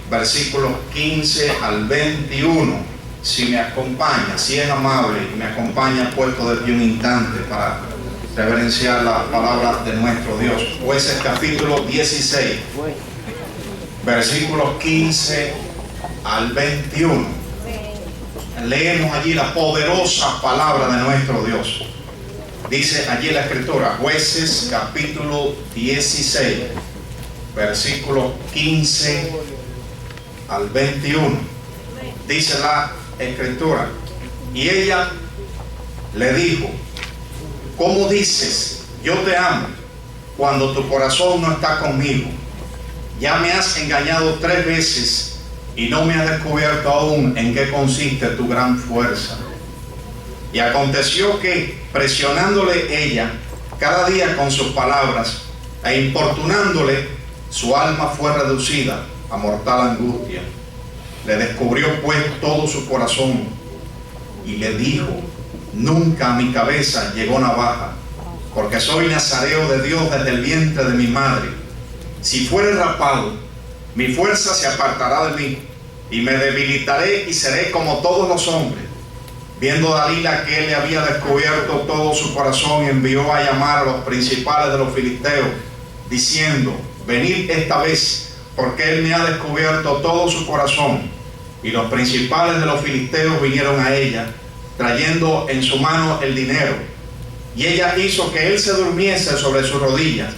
versículos 15 al 21. Si me acompaña, si es amable y me acompaña, puesto de pie un instante para reverenciar la palabra de nuestro Dios. Jueces capítulo 16, versículos 15 al 21. Leemos allí la poderosa palabra de nuestro Dios. Dice allí la escritura, Jueces capítulo 16, versículos 15 al 21. Dice la escritura, y ella le dijo: ¿cómo dices, yo te amo, cuando tu corazón no está conmigo? Ya me has engañado 3 veces y no me has descubierto aún en qué consiste tu gran fuerza. Y aconteció que, presionándole ella cada día con sus palabras e importunándole, su alma fue reducida a mortal angustia. Le descubrió pues todo su corazón y le dijo: nunca a mi cabeza llegó navaja, porque soy nazareo de Dios desde el vientre de mi madre. Si fuere rapado, mi fuerza se apartará de mí, y me debilitaré y seré como todos los hombres. Viendo Dalila que él le había descubierto todo su corazón, envió a llamar a los principales de los filisteos, diciendo: venid esta vez, porque él me ha descubierto todo su corazón. Y los principales de los filisteos vinieron a ella, trayendo en su mano el dinero. Y ella hizo que él se durmiese sobre sus rodillas,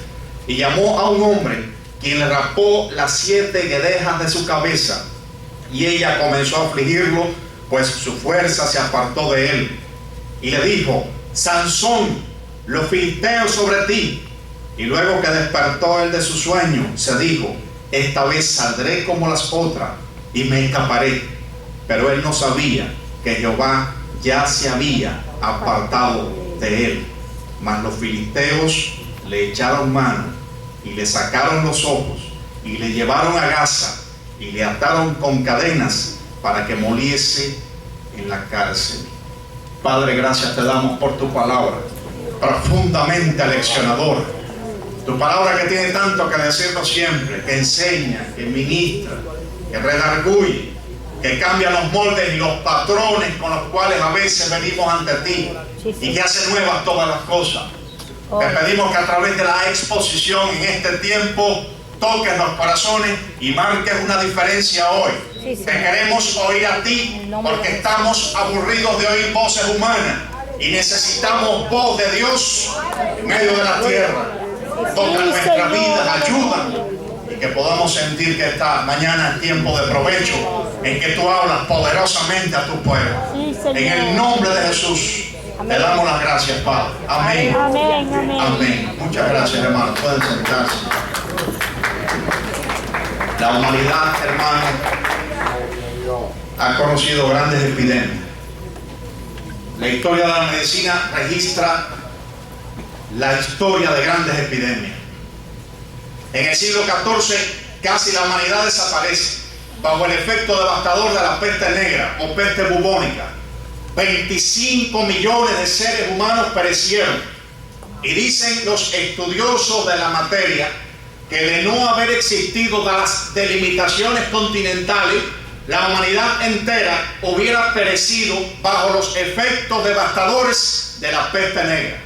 y llamó a un hombre, quien le rapó las 7 guedejas de su cabeza. Y ella comenzó a afligirlo, pues su fuerza se apartó de él. Y le dijo: Sansón, los filisteos sobre ti. Y luego que despertó él de su sueño, se dijo: esta vez saldré como las otras y me escaparé. Pero él no sabía que Jehová ya se había apartado de él. Mas los filisteos le echaron mano y le sacaron los ojos y le llevaron a Gaza y le ataron con cadenas para que muriese en la cárcel. Padre, gracias te damos por tu palabra, profundamente aleccionadora. Tu palabra que tiene tanto que decirnos siempre, que enseña, que ministra, que redarguye, que cambia los moldes y los patrones con los cuales a veces venimos ante ti, y que hace nuevas todas las cosas. Te pedimos que a través de la exposición en este tiempo toques los corazones y marques una diferencia hoy. Te queremos oír a ti, porque estamos aburridos de oír voces humanas y necesitamos voz de Dios en medio de la tierra. Toca nuestra vida, ayuda, y que podamos sentir que esta mañana es tiempo de provecho, en que tú hablas poderosamente a tu pueblo. En el nombre de Jesús te damos las gracias, Padre. Amén. Amén, amén. Amén. Muchas gracias, hermano. Pueden sentarse. La humanidad, hermano, ha conocido grandes epidemias. La historia de la medicina registra la historia de grandes epidemias. En el siglo XIV casi la humanidad desaparece bajo el efecto devastador de la peste negra o peste bubónica. 25 millones de seres humanos perecieron, y dicen los estudiosos de la materia que de no haber existido las delimitaciones continentales, la humanidad entera hubiera perecido bajo los efectos devastadores de la peste negra.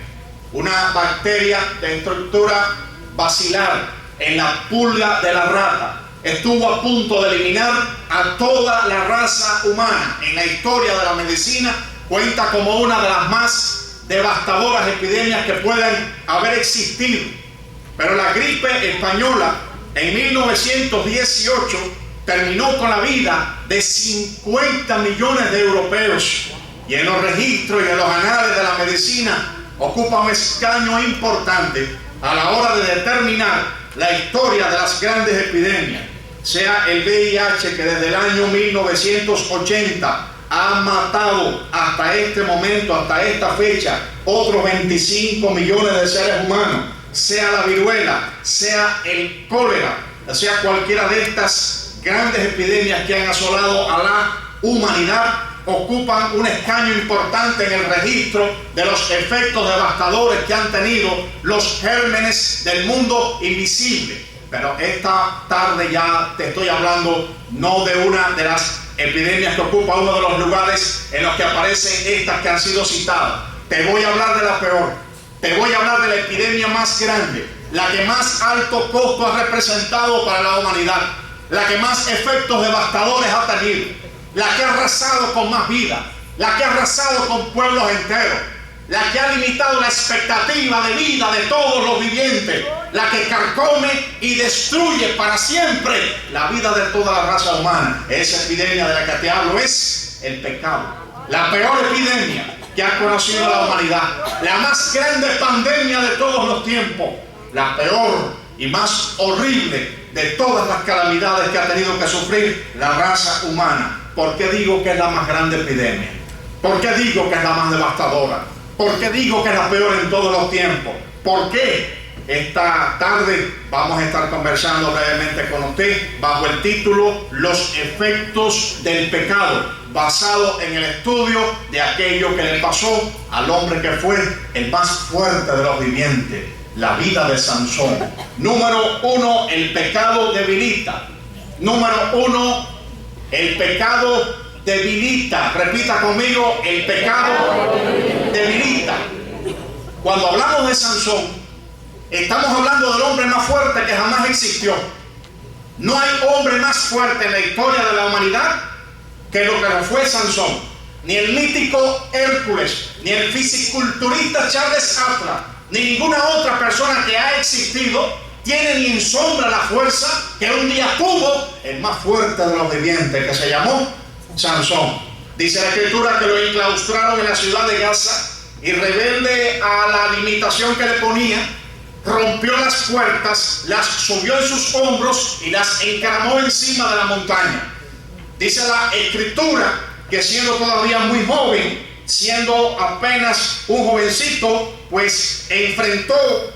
Una bacteria de estructura bacilar en la pulga de la rata estuvo a punto de eliminar a toda la raza humana. En la historia de la medicina cuenta como una de las más devastadoras epidemias que puedan haber existido. Pero la gripe española en 1918 terminó con la vida de 50 millones de europeos, y en los registros y en los anales de la medicina ocupa un escaño importante a la hora de determinar la historia de las grandes epidemias, sea el VIH, que desde el año 1980 ha matado hasta este momento, hasta esta fecha, otros 25 millones de seres humanos, sea la viruela, sea el cólera, sea cualquiera de estas grandes epidemias que han asolado a la humanidad, ocupan un escaño importante en el registro de los efectos devastadores que han tenido los gérmenes del mundo invisible. pero esta tarde ya te estoy hablando no de una de las epidemias que ocupa uno de los lugares en los que aparecen estas que han sido citadas. Te voy a hablar de la peor. Te voy a hablar de la epidemia más grande, la que más alto costo ha representado para la humanidad, la que más efectos devastadores ha tenido, la que ha arrasado con más vida, la que ha arrasado con pueblos enteros, la que ha limitado la expectativa de vida de todos los vivientes, la que carcome y destruye para siempre la vida de toda la raza humana. Esa epidemia de la que te hablo es el pecado, la peor epidemia que ha conocido la humanidad, la más grande pandemia de todos los tiempos, la peor y más horrible de todas las calamidades que ha tenido que sufrir la raza humana. ¿Por qué digo que es la más grande epidemia? ¿Por qué digo que es la más devastadora? ¿Por qué digo que es la peor en todos los tiempos? ¿Por qué? Esta tarde vamos a estar conversando brevemente con usted bajo el título Los efectos del pecado, basado en el estudio de aquello que le pasó al hombre que fue el más fuerte de los vivientes, la vida de Sansón. Número 1, el pecado debilita. Número 1, el pecado debilita. Repita conmigo, el pecado debilita. Cuando hablamos de Sansón, estamos hablando del hombre más fuerte que jamás existió. No hay hombre más fuerte en la historia de la humanidad que lo que lo fue Sansón. Ni el mítico Hércules, ni el fisiculturista Charles Atlas, ni ninguna otra persona que ha existido tiene ni en sombra la fuerza que un día tuvo el más fuerte de los vivientes, que se llamó Sansón. Dice la Escritura que lo enclaustraron en la ciudad de Gaza y, rebelde a la limitación que le ponía, rompió las puertas, las subió en sus hombros y las encaramó encima de la montaña. Dice la Escritura que, siendo todavía muy joven, siendo apenas un jovencito, pues enfrentó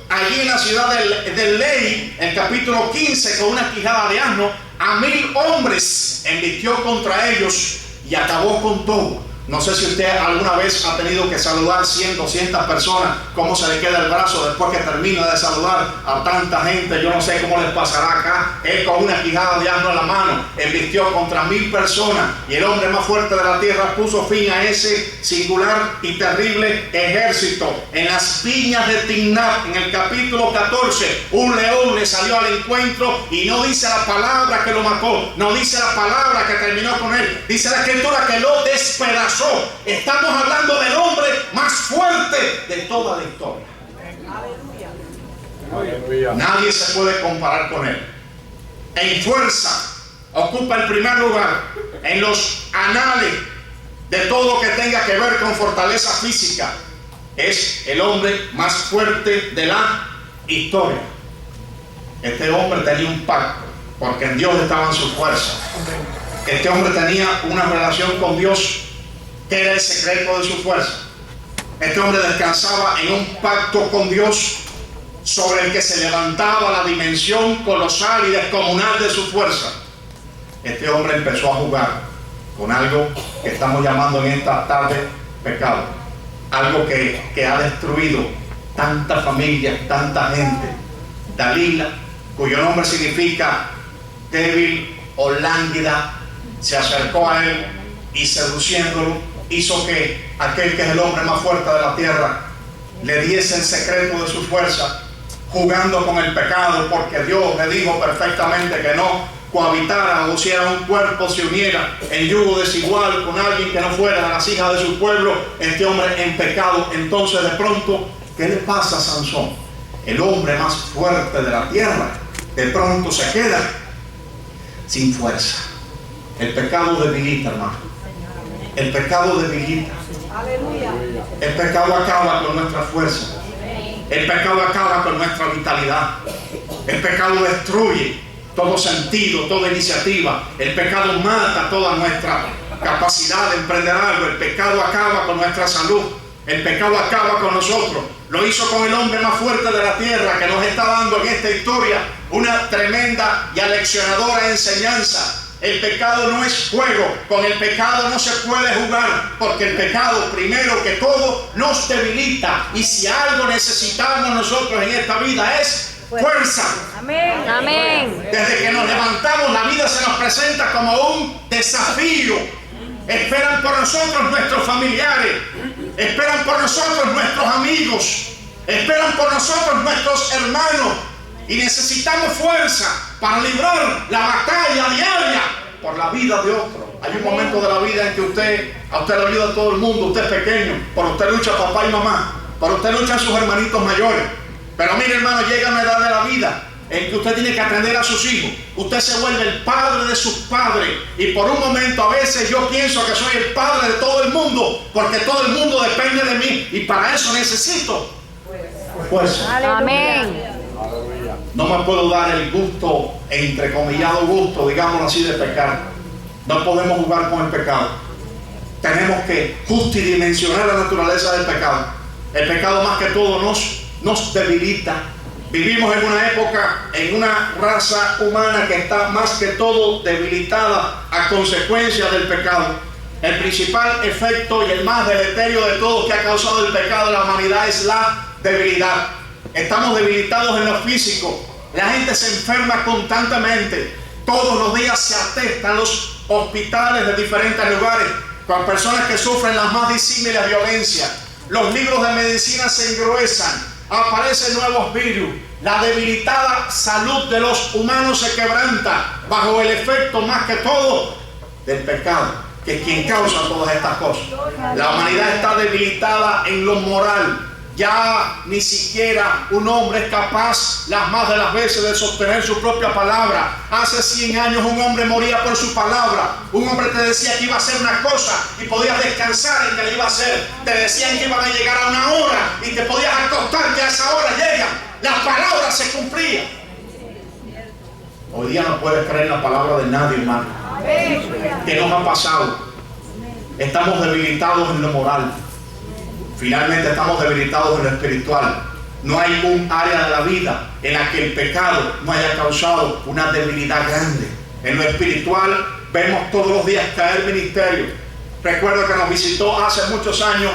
allí en la ciudad del Ley, en el capítulo 15, con una quijada de asno, a 1000 hombres embistió contra ellos y acabó con todo. No sé si usted alguna vez ha tenido que saludar 100, 200 personas, cómo se le queda el brazo después que termina de saludar a tanta gente. Yo no sé cómo les pasará acá. Él, con una quijada de asno en la mano, embistió contra 1000 personas, y el hombre más fuerte de la tierra puso fin a ese singular y terrible ejército. En las viñas de Timnat, en el capítulo 14, un león le salió al encuentro, y no dice la palabra que lo mató, no dice la palabra que terminó con él. Dice la Escritura que lo despedazó. Estamos hablando del hombre más fuerte de toda la historia. Aleluya. Nadie se puede comparar con él. En fuerza ocupa el primer lugar en los anales de todo lo que tenga que ver con fortaleza física. Es el hombre más fuerte de la historia. Este hombre tenía un pacto, porque en Dios estaban sus fuerzas. Este hombre tenía una relación con Dios que era el secreto de su fuerza. Este hombre descansaba en un pacto con Dios, sobre el que se levantaba la dimensión colosal y descomunal de su fuerza. Este hombre empezó a jugar con algo que estamos llamando en esta tarde pecado. Algo que ha destruido tantas familias, tanta gente. Dalila, cuyo nombre significa débil o lánguida, se acercó a él y, seduciéndolo, hizo que aquel que es el hombre más fuerte de la tierra le diese el secreto de su fuerza, jugando con el pecado, porque Dios le dijo perfectamente que no cohabitara, o si era un cuerpo, se uniera en yugo desigual con alguien que no fuera de las hijas de su pueblo. Este hombre en pecado. Entonces, de pronto, ¿qué le pasa a Sansón? El hombre más fuerte de la tierra, de pronto se queda sin fuerza. El pecado debilita, hermano. El pecado debilita. El pecado acaba con nuestra fuerza. El pecado acaba con nuestra vitalidad. El pecado destruye todo sentido, toda iniciativa. El pecado mata toda nuestra capacidad de emprender algo. El pecado acaba con nuestra salud. El pecado acaba con nosotros. Lo hizo con el hombre más fuerte de la tierra, que nos está dando en esta historia una tremenda y aleccionadora enseñanza. El pecado no es juego. Con el pecado no se puede jugar, porque el pecado, primero que todo, nos debilita. Y si algo necesitamos nosotros en esta vida es fuerza. Amén. Amén. Desde que nos levantamos, la vida se nos presenta como un desafío. Esperan por nosotros nuestros familiares, esperan por nosotros nuestros amigos, esperan por nosotros nuestros hermanos, y necesitamos fuerza para librar la batalla diaria por la vida de otro. Hay un momento de la vida en que a usted le ayuda a todo el mundo, usted es pequeño, por usted lucha papá y mamá, por usted luchan sus hermanitos mayores. Pero mire, hermano, llega una edad de la vida en que usted tiene que atender a sus hijos. Usted se vuelve el padre de sus padres, y por un momento a veces yo pienso que soy el padre de todo el mundo, porque todo el mundo depende de mí, y para eso necesito fuerza. Amén. No me puedo dar el gusto, entrecomillado gusto, digámoslo así, de pecar. No podemos jugar con el pecado. Tenemos que justidimensionar la naturaleza del pecado. El pecado más que todo nos debilita. Vivimos en una época, en una raza humana que está más que todo debilitada a consecuencia del pecado. El principal efecto y el más deleterio de todo que ha causado el pecado en la humanidad es la debilidad. Estamos debilitados en lo físico. La gente se enferma constantemente. Todos los días se atestan los hospitales de diferentes lugares con personas que sufren las más disímiles violencias. Los libros de medicina se engruesan. Aparecen nuevos virus. La debilitada salud de los humanos se quebranta bajo el efecto más que todo del pecado, que es quien causa todas estas cosas. La humanidad está debilitada en lo moral. Ya ni siquiera un hombre es capaz las más de las veces de sostener su propia palabra. Hace 100 años un hombre moría por su palabra. Un hombre te decía que iba a hacer una cosa y podías descansar en que le iba a hacer. Te decían que iban a llegar a una hora y te podías acostar que a esa hora llega. La palabra se cumplía. Hoy día no puedes creer en la palabra de nadie, hermano. ¿Qué nos ha pasado? Estamos debilitados en lo moral. Finalmente estamos debilitados en lo espiritual. No hay un área de la vida en la que el pecado no haya causado una debilidad grande. En lo espiritual vemos todos los días caer ministerio. Recuerdo que nos visitó hace muchos años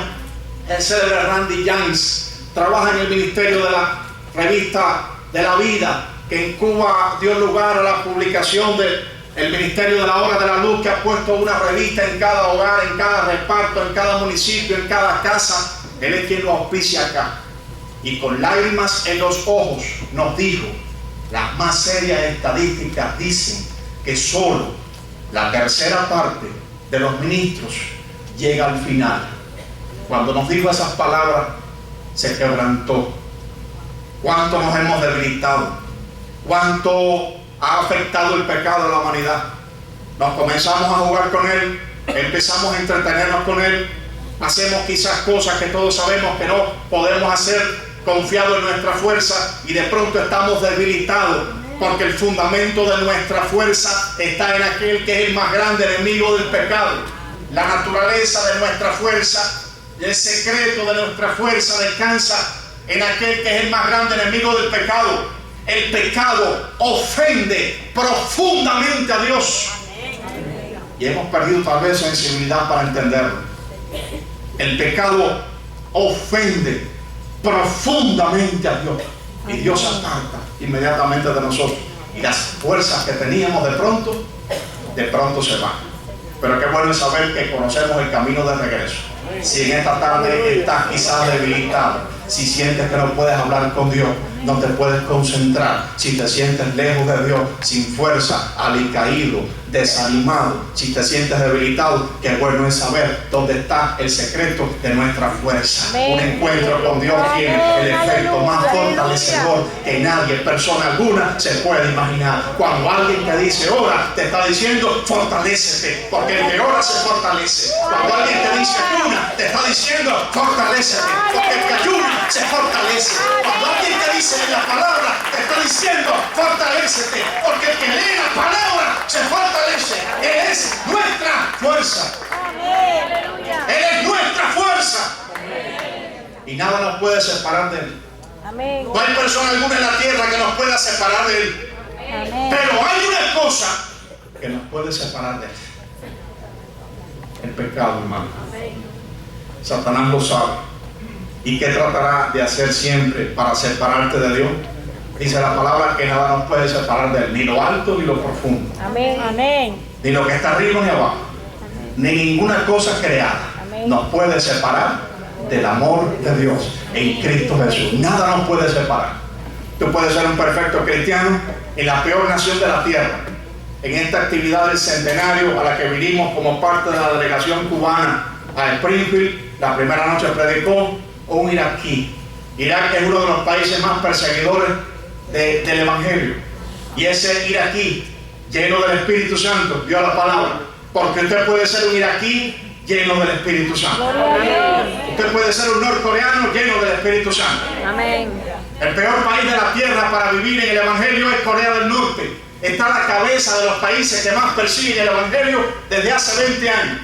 el célebre Randy James. Trabaja en el ministerio de la revista de la vida, que en Cuba dio lugar a la publicación del Ministerio de la Hora de la Luz, que ha puesto una revista en cada hogar, en cada reparto, en cada municipio, en cada casa. Él es quien lo auspicia acá. Y con lágrimas en los ojos nos dijo: las más serias estadísticas dicen que solo la tercera parte de los ministros llega al final. Cuando nos dijo esas palabras, se quebrantó. ¿Cuánto nos hemos debilitado? ¿Cuánto ha afectado el pecado a la humanidad? Nos comenzamos a jugar con él, empezamos a entretenernos con él, hacemos quizás cosas que todos sabemos que no podemos hacer confiado en nuestra fuerza, y de pronto estamos debilitados, porque el fundamento de nuestra fuerza está en aquel que es el más grande enemigo del pecado. La naturaleza de nuestra fuerza y el secreto de nuestra fuerza descansa en aquel que es el más grande enemigo del pecado. El pecado ofende profundamente a Dios. Y hemos perdido tal vez sensibilidad para entenderlo. El pecado ofende profundamente a Dios. Y Dios se aparta inmediatamente de nosotros. Y las fuerzas que teníamos de pronto se van. Pero qué bueno es saber que conocemos el camino de regreso. Si en esta tarde estás quizás debilitado, si sientes que no puedes hablar con Dios, no te puedes concentrar, si te sientes lejos de Dios, sin fuerza, alicaído, desanimado, si te sientes debilitado, qué bueno es saber dónde está el secreto de nuestra fuerza. Un encuentro con Dios tiene el efecto más fortalecedor que nadie, persona alguna, se puede imaginar. Cuando alguien te dice ora, te está diciendo fortalécete, porque el que ora se fortalece. Cuando alguien te dice ayuna, te está diciendo fortalécete, porque el que ayuna se fortalece. Cuando alguien te dice en la palabra, te está diciendo fortalécete, porque el que lee la palabra se fortalece. Él es nuestra fuerza. Él es nuestra fuerza. Y nada nos puede separar de Él. No hay persona alguna en la tierra que nos pueda separar de Él. Pero hay una cosa que nos puede separar de Él: el pecado, hermano. Satanás lo sabe. ¿Y qué tratará de hacer siempre para separarte de Dios? Dice la palabra que nada nos puede separar de él, ni lo alto ni lo profundo. Amén. Amén. Ni lo que está arriba ni abajo. Ni ninguna cosa creada nos puede separar del amor de Dios en Cristo Jesús. Nada nos puede separar. Tú puedes ser un perfecto cristiano en la peor nación de la tierra, en esta actividad del centenario a la que vinimos como parte de la delegación cubana a Springfield. La primera noche predicó un iraquí. Irak es uno de los países más perseguidores del Evangelio. Y ese iraquí, lleno del Espíritu Santo, dio la palabra. Porque usted puede ser un iraquí lleno del Espíritu Santo. Amén. Usted puede ser un norcoreano lleno del Espíritu Santo. Amén. El peor país de la tierra para vivir en el Evangelio es Corea del Norte. Está a la cabeza de los países que más persiguen el Evangelio desde hace 20 años.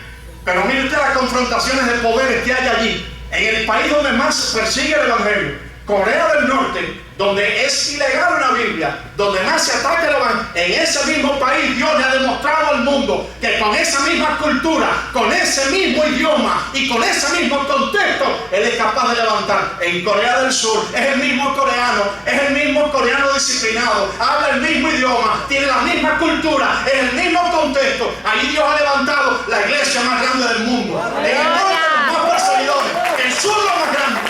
Pero mire usted las confrontaciones de poderes que hay allí. En el país donde más se persigue el Evangelio, Corea del Norte, donde es ilegal una Biblia, donde más se ataca el Evangelio, en ese mismo país Dios le ha demostrado al mundo que con esa misma cultura, con ese mismo idioma y con ese mismo contexto, Él es capaz de levantar. En Corea del Sur es el mismo coreano disciplinado, habla el mismo idioma, tiene la misma cultura, es el mismo contexto. Allí Dios ha levantado la iglesia más grande del mundo. En el norte los más perseguidores, en el sur los más grandes,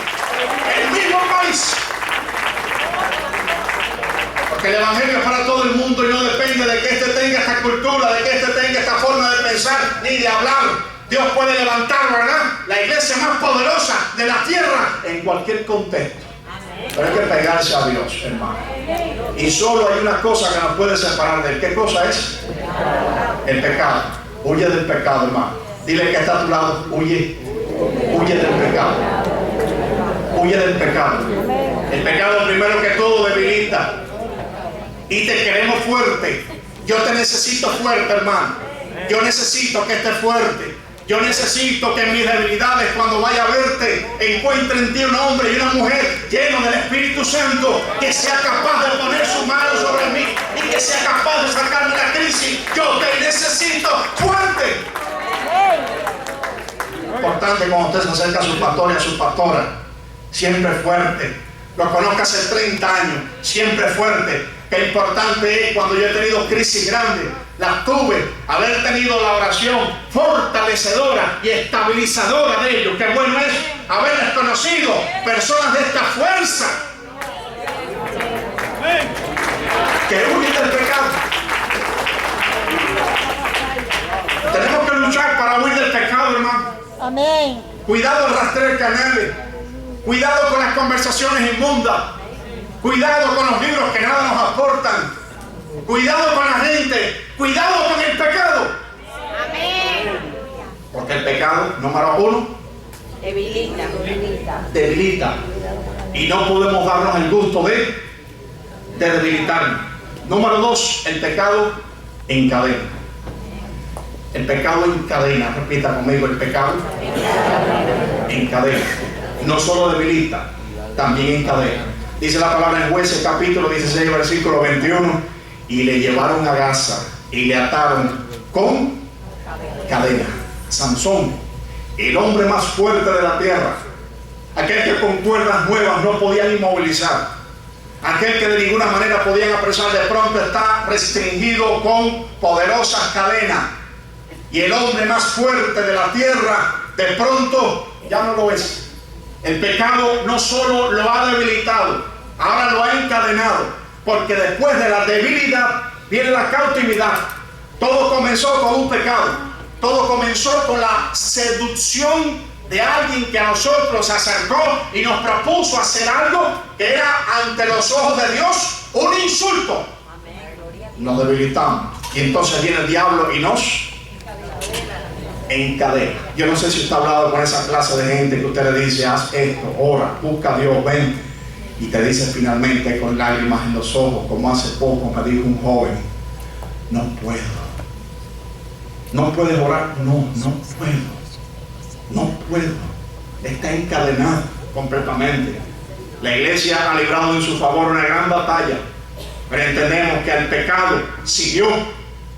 el mismo país. Porque el Evangelio es para todo el mundo y no depende de que éste tenga esta cultura, de que éste tenga esta forma de pensar ni de hablar. Dios puede levantar, ¿verdad?, la iglesia más poderosa de la tierra en cualquier contexto. Pero hay que pegarse a Dios, hermano. Y solo hay una cosa que nos puede separar de él. ¿Qué cosa es? El pecado. Huye del pecado, hermano. Dile que está a tu lado, huye. Huye del pecado. Huye del pecado. El pecado, primero que todo, debilita. Y te queremos fuerte. Yo te necesito fuerte, hermano. Yo necesito que estés fuerte. Yo necesito que en mis debilidades, cuando vaya a verte, encuentre en ti un hombre y una mujer lleno del Espíritu Santo, que sea capaz de poner su mano sobre mí y que sea capaz de sacarme de la crisis. Yo te necesito fuerte. Importante cuando usted se acerca a su pastor y a su pastora, siempre fuerte. Lo conozco hace 30 años, siempre fuerte. Qué importante es cuando yo he tenido crisis grandes, las tuve, haber tenido la oración fortalecedora y estabilizadora de ellos. Qué bueno es haberles conocido personas de esta fuerza que huyen del pecado. Tenemos que luchar para huir del pecado, hermano. Amén. Cuidado al rastrear canales. Cuidado con las conversaciones inmundas. Cuidado con los libros que nada nos aportan. Cuidado con la gente. Cuidado con el pecado. Amén. Porque el pecado, número uno, debilita. Y no podemos darnos el gusto de debilitarnos. Número dos, el pecado encadena. El pecado encadena. Repita conmigo, el pecado encadena. No solo debilita, también encadena. Dice la palabra en Jueces capítulo 16 versículo 21, y le llevaron a Gaza y le ataron con cadena. Sansón, el hombre más fuerte de la tierra, aquel que con cuerdas nuevas no podían inmovilizar, aquel que de ninguna manera podían apresar, de pronto está restringido con poderosas cadenas. Y el hombre más fuerte de la tierra de pronto ya no lo es. El pecado no solo lo ha debilitado, ahora lo ha encadenado, porque después de la debilidad viene la cautividad. Todo comenzó con un pecado, todo comenzó con la seducción de alguien que a nosotros se acercó y nos propuso hacer algo que era ante los ojos de Dios un insulto. Nos debilitamos y entonces viene el diablo y nos encadena. Yo no sé si usted ha hablado con esa clase de gente que usted le dice: haz esto, ora, busca a Dios, ven, y te dice finalmente con lágrimas en los ojos, como hace poco me dijo un joven: no puedo. ¿No puedes orar? No puedo. Está encadenado completamente. La iglesia ha librado en su favor una gran batalla, pero entendemos que el pecado siguió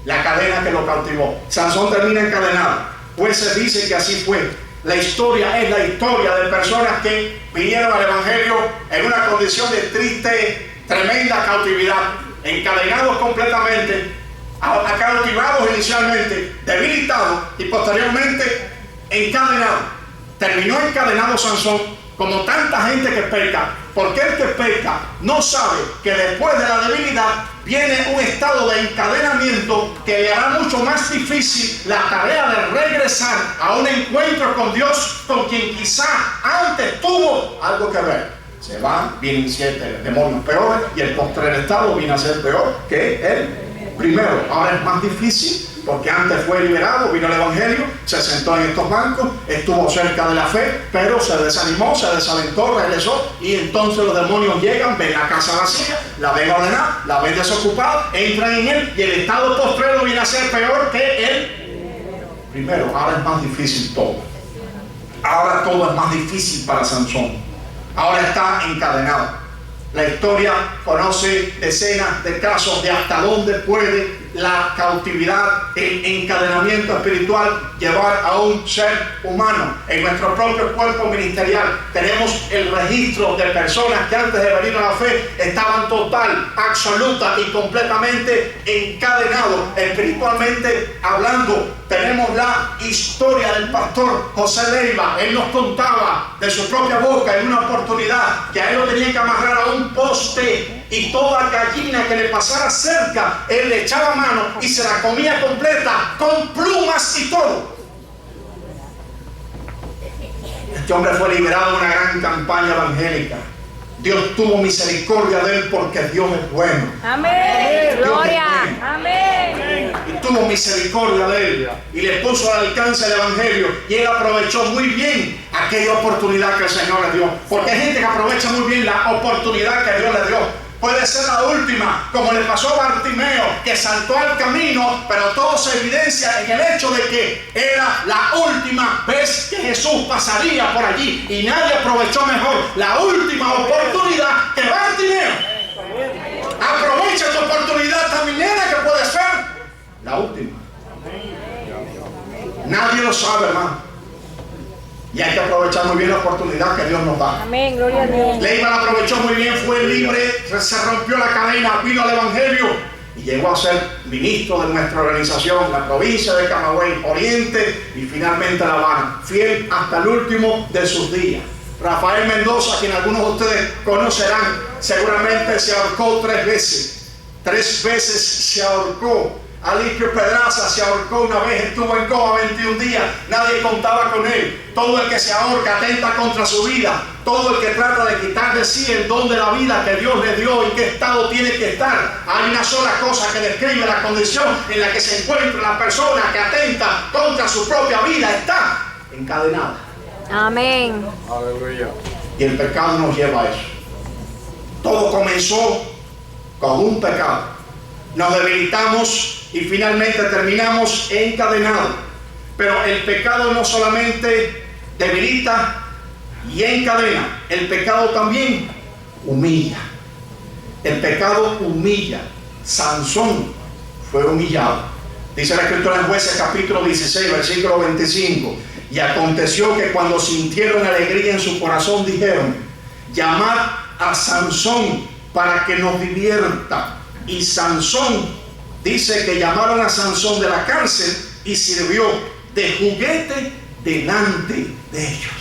la cadena que lo cautivó. Sansón termina encadenado. Jueces dice que así fue. La historia es la historia de personas que vinieron al Evangelio en una condición de triste tremenda cautividad, encadenados completamente, cautivados inicialmente, debilitados y posteriormente encadenados. Terminó encadenado Sansón, como tanta gente que peca, porque el que peca no sabe que después de la debilidad viene un estado de encadenamiento que le hará mucho más difícil la tarea de regresar a un encuentro con Dios, con quien quizá antes tuvo algo que ver. Se van, vienen 7 demonios peores y el postrer estado viene a ser peor que el primero. Ahora es más difícil porque antes fue liberado, vino el evangelio, se sentó en estos bancos, estuvo cerca de la fe, pero se desanimó, se desalentó, regresó, y entonces los demonios llegan, ven la casa vacía, la ven ordenada, la ven desocupada, entran en él y el estado postrero viene a ser peor que el primero. Ahora es más difícil todo. Ahora todo es más difícil para Sansón. Ahora está encadenado. La historia conoce decenas de casos de hasta dónde puede la cautividad, el encadenamiento espiritual llevar a un ser humano. En nuestro propio cuerpo ministerial tenemos el registro de personas que antes de venir a la fe estaban total, absoluta y completamente encadenados espiritualmente hablando. Tenemos la historia del pastor José Leiva. Él nos contaba de su propia boca en una oportunidad que a él lo tenían que amarrar a un poste y toda gallina que le pasara cerca, él le echaba mano y se la comía completa con plumas y todo. Este hombre fue liberado de una gran campaña evangélica. Dios tuvo misericordia de él porque Dios es bueno. Amén. Gloria. Es bueno. Amén. Y tuvo misericordia de él y le puso al alcance el evangelio, y él aprovechó muy bien aquella oportunidad que el Señor le dio, porque hay gente que aprovecha muy bien la oportunidad que Dios le dio. Puede ser la última, como le pasó a Bartimeo, que saltó al camino, pero todo se evidencia en el hecho de que era la última vez que Jesús pasaría por allí, y nadie aprovechó mejor la última oportunidad que Bartimeo. Aprovecha tu oportunidad también, que puede ser la última. Nadie lo sabe, hermano. Y hay que aprovechar muy bien la oportunidad que Dios nos da. Amén, gloria a Dios. Leiva la aprovechó muy bien, fue libre, se rompió la cadena, vino al evangelio y llegó a ser ministro de nuestra organización, la provincia de Camagüey Oriente y finalmente La Habana, fiel hasta el último de sus días. Rafael Mendoza, quien algunos de ustedes conocerán, seguramente se ahorcó 3 veces. 3 veces se ahorcó. Alipio Pedraza se ahorcó una vez, estuvo en coma 21 días, nadie contaba con él. Todo el que se ahorca atenta contra su vida. Todo el que trata de quitar de sí el don de la vida que Dios le dio, en qué estado tiene que estar. Hay una sola cosa que describe la condición en la que se encuentra la persona que atenta contra su propia vida: está encadenada. Amén. Aleluya. Y el pecado nos lleva a eso. Todo comenzó con un pecado. Nos debilitamos y finalmente terminamos encadenados. Pero el pecado no solamente debilita y encadena, el pecado también humilla. El pecado humilla. Sansón fue humillado. Dice la Escritura en Jueces capítulo 16, versículo 25. Y aconteció que cuando sintieron alegría en su corazón, dijeron: llamad a Sansón para que nos divierta. Y Sansón, dice que llamaron a Sansón de la cárcel y sirvió de juguete delante de ellos.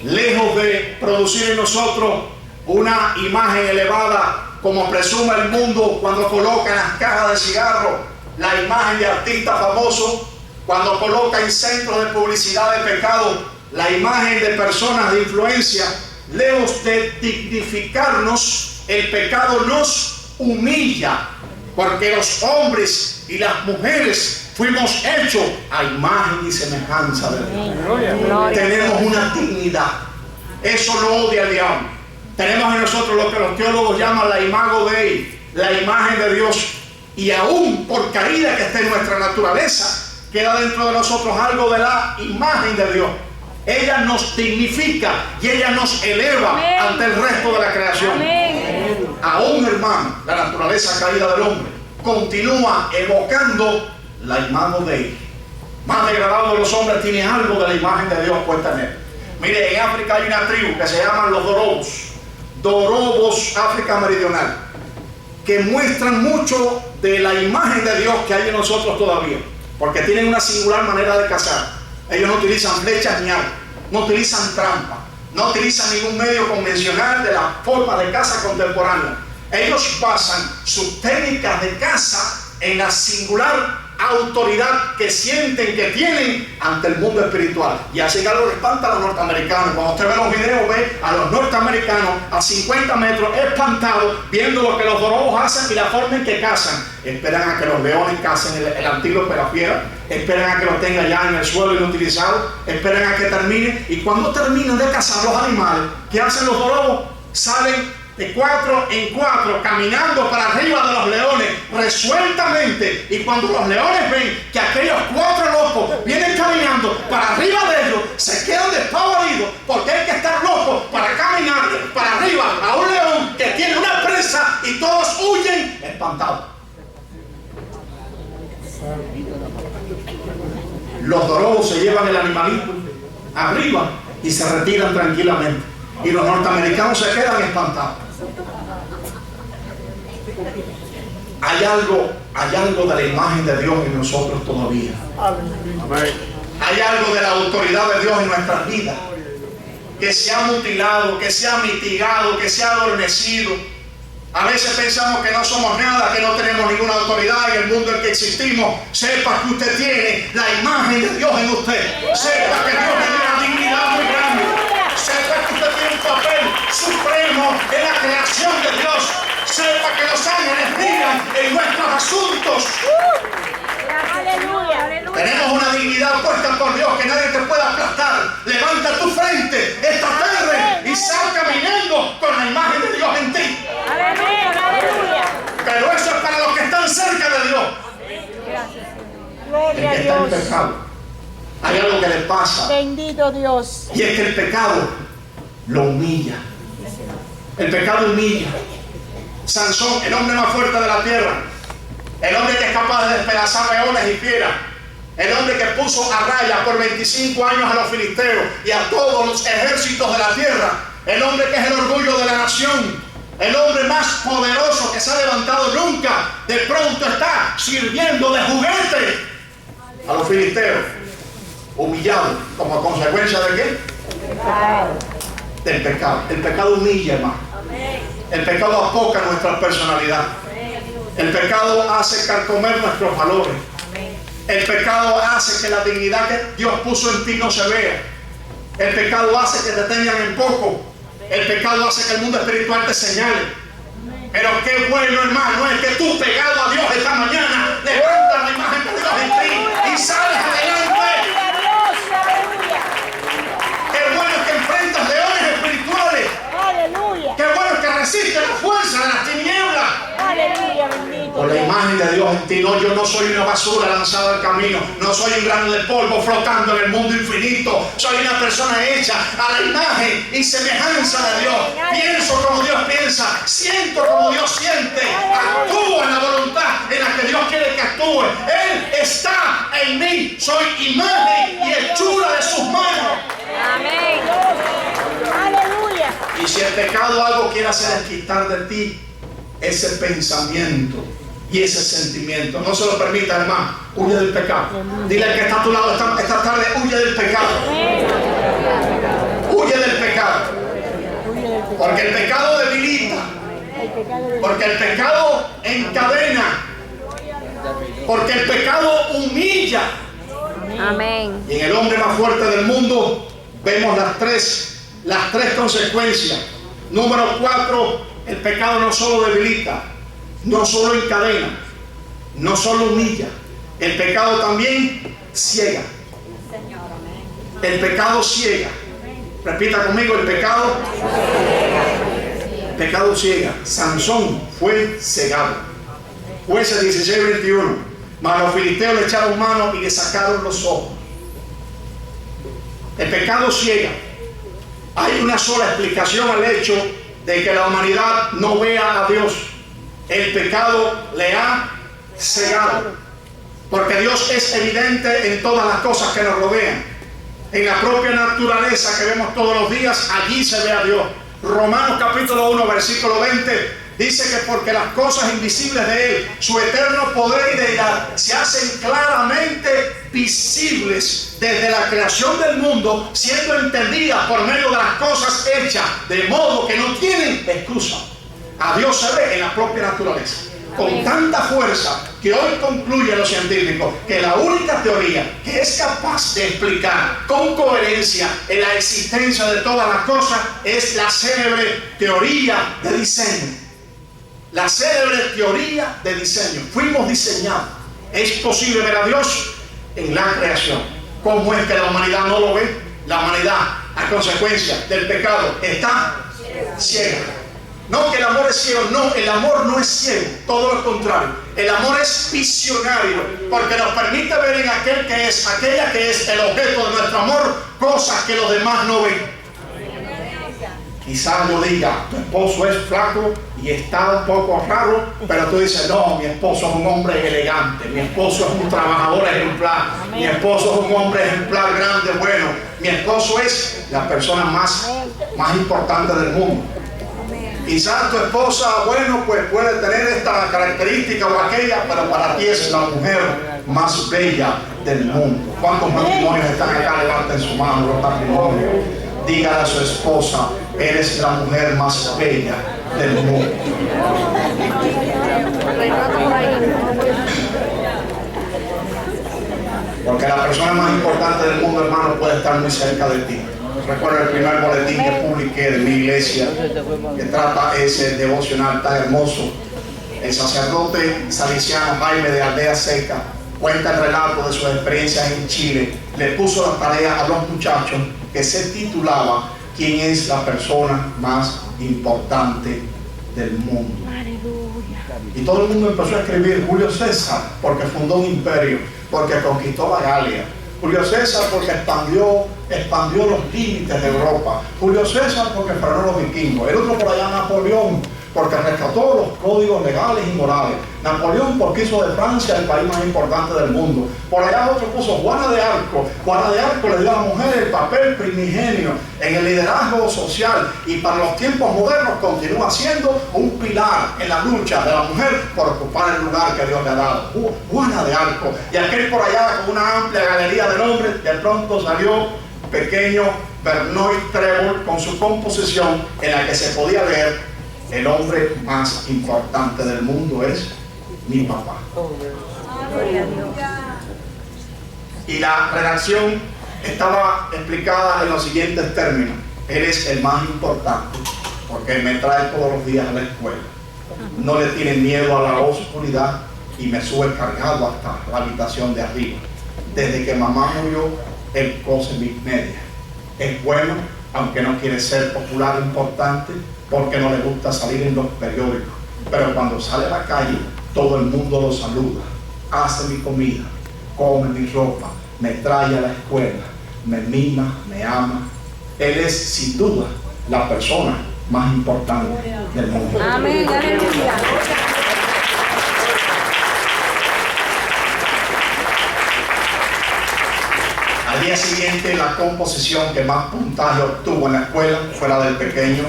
Lejos de producir en nosotros una imagen elevada, como presume el mundo cuando coloca en las cajas de cigarros la imagen de artistas famosos, cuando coloca en centros de publicidad de pecado la imagen de personas de influencia, lejos de dignificarnos, el pecado nos humilla, porque los hombres y las mujeres fuimos hechos a imagen y semejanza de Dios. Tenemos una dignidad. Eso lo odia el diablo. Tenemos en nosotros lo que los teólogos llaman la imago Dei, la imagen de Dios. Y aún por caída que esté en nuestra naturaleza, queda dentro de nosotros algo de la imagen de Dios. Ella nos dignifica y ella nos eleva. Amén. Ante el resto de la creación. Amén. Aún, hermano, la naturaleza caída del hombre continúa evocando la imagen de él. Más degradado de los hombres tiene algo de la imagen de Dios puesta en él. Mire, en África hay una tribu que se llaman los Dorobos. dorobos, África Meridional, que muestran mucho de la imagen de Dios que hay en nosotros todavía, porque tienen una singular manera de cazar. Ellos no utilizan flechas ni armas, no utilizan trampa, no utilizan ningún medio convencional de la forma de caza contemporánea. Ellos basan sus técnicas de caza en la singular autoridad que sienten que tienen ante el mundo espiritual. Y así que algo le espanta a los norteamericanos. Cuando usted ve los videos, ve a los norteamericanos a 50 metros espantados viendo lo que los dorobos hacen y la forma en que cazan. Esperan a que los leones cacen el antiguo perafiera, esperan a que lo tengan ya en el suelo inutilizado, esperan a que termine, y cuando terminan de cazar los animales, ¿qué hacen los dorobos? Salen de 4 en 4 caminando para arriba de los leones resueltamente, y cuando los leones ven que aquellos 4 locos vienen caminando para arriba de ellos, se quedan despavoridos, porque hay que estar locos para caminar para arriba a un león que tiene una presa, y todos huyen espantados. Los dorobos se llevan el animalito arriba y se retiran tranquilamente, y los norteamericanos se quedan espantados. Hay algo de la imagen de Dios en nosotros todavía. Hay algo de la autoridad de Dios en nuestras vidas que se ha mutilado, que se ha mitigado, que se ha adormecido. A veces pensamos que no somos nada, que no tenemos ninguna autoridad en el mundo en que existimos. Sepa que usted tiene la imagen de Dios en usted. Sepa que Dios le dio una dignidad muy grande. Sepa que usted tiene un papel supremo en la creación de Dios. Sepa que los ángeles miran en nuestros asuntos. Aleluya. Tenemos una dignidad puesta por Dios que nadie te puede aplastar. Levanta tu frente esta tarde y sal caminando con la imagen de Dios en ti. Aleluya. Pero eso es para los que están cerca de Dios. El que está en pecado, hay algo que le pasa. Bendito Dios. Y es que el pecado lo humilla. El pecado humilla. Sansón, el hombre más fuerte de la tierra, el hombre que es capaz de despedazar leones y fieras, el hombre que puso a raya por 25 años a los filisteos y a todos los ejércitos de la tierra, el hombre que es el orgullo de la nación, el hombre más poderoso que se ha levantado nunca, de pronto está sirviendo de juguete a los filisteos, humillado como consecuencia de ¿qué? Del pecado. El pecado humilla, hermano. El pecado apoca nuestra personalidad. El pecado hace carcomer nuestros valores. El pecado hace que la dignidad que Dios puso en ti no se vea. El pecado hace que te tengan en poco. El pecado hace que el mundo espiritual te señale. Pero qué bueno, hermano, es que tú, pegado a Dios esta mañana, levantas la imagen de Dios en ti y sales adelante. Qué bueno es que enfrentas leones espirituales. Aleluya. Qué bueno es que resistes la fuerza de las tinieblas. Aleluya, bendito. Por la imagen de Dios en ti. No, yo no soy una basura lanzada al camino. No soy un grano de polvo flotando en el mundo infinito. Soy una persona hecha a la imagen y semejanza de Dios. Pienso como Dios piensa. Siento como Dios siente. Actúo en la voluntad en la que Dios quiere que actúe. Él está en mí. Soy imagen y hechura de sus manos. Amén. Aleluya. Y si el pecado algo quiere hacer es quitar de ti ese pensamiento y ese sentimiento. No se lo permita, hermano. Huye del pecado. Dile al que está a tu lado esta tarde, huye del pecado. Huye del pecado. Porque el pecado debilita. Porque el pecado encadena. Porque el pecado humilla. Amén. Y en el hombre más fuerte del mundo vemos las tres consecuencias. Número 4, el pecado no solo debilita, no solo encadena, no solo humilla, el pecado también ciega. El pecado ciega. Repita conmigo, el pecado ciega. Sansón fue cegado. Jueces 16:21. Mas los filisteos le echaron mano y le sacaron los ojos. El pecado ciega. Hay una sola explicación al hecho de que la humanidad no vea a Dios. El pecado le ha cegado. Porque Dios es evidente en todas las cosas que nos rodean. En la propia naturaleza que vemos todos los días, allí se ve a Dios. Romanos capítulo 1, versículo 20. Dice que porque las cosas invisibles de Él, su eterno poder y deidad, se hacen claramente visibles desde la creación del mundo, siendo entendidas por medio de las cosas hechas, de modo que no tienen excusa. A Dios se ve en la propia naturaleza, con tanta fuerza que hoy concluyen los científicos que la única teoría que es capaz de explicar con coherencia en la existencia de todas las cosas es la célebre teoría de diseño. La célebre teoría de diseño. Fuimos diseñados. Es posible ver a Dios en la creación. ¿Cómo es que la humanidad no lo ve? La humanidad, a consecuencia del pecado, está ciega. No que el amor es ciego, no, el amor no es ciego, todo lo contrario. El amor es visionario, porque nos permite ver en aquel que es, aquella que es el objeto de nuestro amor, cosas que los demás no ven. Quizás yo diga, tu esposo es flaco y está un poco raro, pero tú dices, no, mi esposo es un hombre elegante, mi esposo es un trabajador ejemplar, mi esposo es un hombre ejemplar grande, bueno, mi esposo es la persona más importante del mundo. Quizás tu esposa, bueno, pues puede tener esta característica o aquella, pero para ti es la mujer más bella del mundo. ¿Cuántos matrimonios están acá? Levanten su mano los matrimonios. Dígale a su esposa, eres la mujer más bella del mundo. Porque la persona más importante del mundo, hermano, puede estar muy cerca de ti. Recuerdo el primer boletín que publiqué de mi iglesia, que trata ese devocional tan hermoso. El sacerdote salesiano Jaime de Aldea Seca cuenta el relato de sus experiencias en Chile. Le puso la tarea a los muchachos que se titulaba ¿Quién es la persona más importante del mundo? Y todo el mundo empezó a escribir Julio César, porque fundó un imperio, porque conquistó la Galia. Julio César porque expandió los límites de Europa. Julio César porque frenó los vikingos. El otro por allá, Napoleón, porque rescató los códigos legales y morales. Napoleón porque hizo de Francia el país más importante del mundo. Por allá otro puso Juana de Arco. Juana de Arco le dio a la mujer el papel primigenio en el liderazgo social, y para los tiempos modernos continúa siendo un pilar en la lucha de la mujer por ocupar el lugar que Dios le ha dado. Juana de Arco. Y aquel por allá con una amplia galería de nombres, de pronto salió pequeño Benoit Trébol con su composición en la que se podía leer: el hombre más importante del mundo es mi papá. Y la redacción estaba explicada en los siguientes términos: él es el más importante porque me trae todos los días a la escuela, no le tiene miedo a la oscuridad y me sube cargado hasta la habitación de arriba. Desde que mamá murió, él cose mis medias. Es bueno, aunque no quiere ser popular o importante, porque no le gusta salir en los periódicos, pero cuando sale a la calle todo el mundo lo saluda, hace mi comida, come mi ropa, me trae a la escuela, me mima, me ama. Él es sin duda la persona más importante del mundo. Amén, aleluya. Al día siguiente, la composición que más puntaje obtuvo en la escuela fue la del pequeño